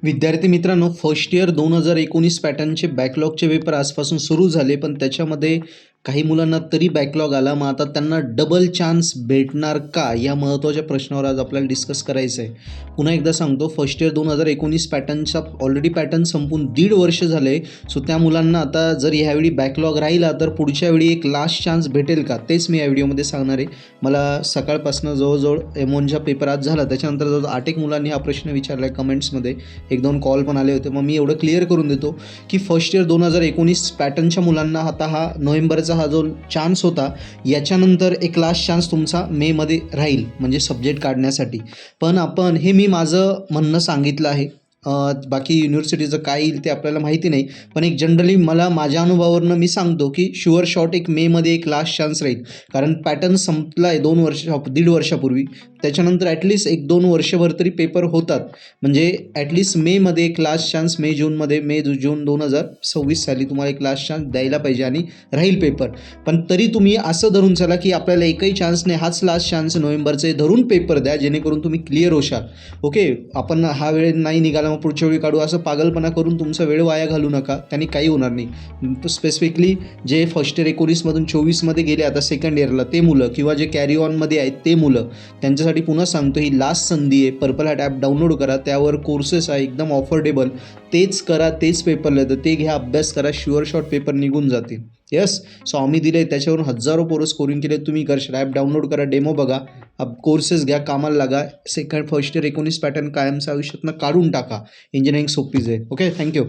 विद्यार्थी मित्रांनो, first year 2019 पॅटर्नचे बॅकलॉगचे paper आजपासून सुरू झाले, पण त्याच्यामध्ये काही मुलांना तरी बॅकलॉग आला. मग आता त्यांना डबल चान्स भेटणार का, या महत्त्वाच्या प्रश्नावर आज आपल्याला डिस्कस करायचं आहे. पुन्हा एकदा सांगतो, फर्स्ट इयर 2019 पॅटर्नचा ऑलरेडी पॅटर्न संपून 1.5 वर्ष झाले. सो त्या मुलांना आता जर ह्यावेळी बॅकलॉग राहिला तर पुढच्या वेळी एक लास्ट चान्स भेटेल का, तेच मी या व्हिडिओमध्ये सांगणार आहे. मला सकाळपासून जवळजवळ M1चा पेपर आज झाला, त्याच्यानंतर जवळजवळ 8 एक मुलांनी हा प्रश्न विचारला आहे कमेंट्समध्ये. 1-2 कॉल पण आले होते. मग मी एवढं क्लिअर करून देतो की फर्स्ट इयर 2019 पॅटर्नच्या मुलांना आता हा नोव्हेंबरचा हा जो चान्स होता, याच्यानंतर एक लास्ट चान्स तुमचा मेमध्ये राहील, म्हणजे सब्जेक्ट काढण्यासाठी. पण आपण हे मी माझं म्हणणं सांगितलं आहे. बाकी युनिव्हर्सिटीचं काय येईल ते आपल्याला माहिती नाही, पण एक जनरली मला माझ्या अनुभवावरून मी सांगतो की शुअर शॉट एक मेमध्ये एक लास्ट चान्स राहील. कारण पॅटर्न संपला आहे 1.5 वर्षापूर्वी. त्याच्यानंतर ॲटलिस्ट 1-2 वर्षभर तरी पेपर होतात. म्हणजे ॲटलिस्ट मेमध्ये एक लास्ट चान्स, जून 2026 साली तुम्हाला एक लास्ट चान्स द्यायला पाहिजे आणि राहील पेपर. पण तरी तुम्ही असं धरून चला की आपल्याला एकही चान्स नाही, हाच लास्ट चान्स नोव्हेंबरचे धरून पेपर द्या, जेणेकरून तुम्ही क्लिअर होशाल. ओके, आपण हा वेळ नाही निघाला मग पुढच्या वेळी काढू, असं पागलपणा करून तुमचा वेळ वाया घालू नका, त्यांनी काही होणार नाही. स्पेसिफिकली जे फर्स्ट इयर 19मधून 24मध्ये गेले आता सेकंड इयरला ते मुलं, किंवा जे कॅरी ऑनमध्ये आहेत ते मुलं, त्यांच्यासाठी पुन्हा सांगतो, ही लास्ट संधी आहे. पर्पल हॅट ॲप डाउनलोड करा, त्यावर कोर्सेस आहे एकदम ऑफोर्डेबल, तेच करा, तेच पेपर लिहितं, ते घ्या, अभ्यास करा, शुअर शॉट पेपर निघून जातील. येस, सो आम्ही दिले, त्याच्यावरून हजारो पोरं स्कोरिंग केले, तुम्ही करशाल. ॲप डाउनलोड करा, डेमो बघा, कोर्सेस घ्या, कामाला लागा. फर्स्ट इयर 19 पॅटर्न कायमच्या आयुष्यातनं काढून टाका. इंजिनिअरिंग सोपीच आहे. Okay, thank you.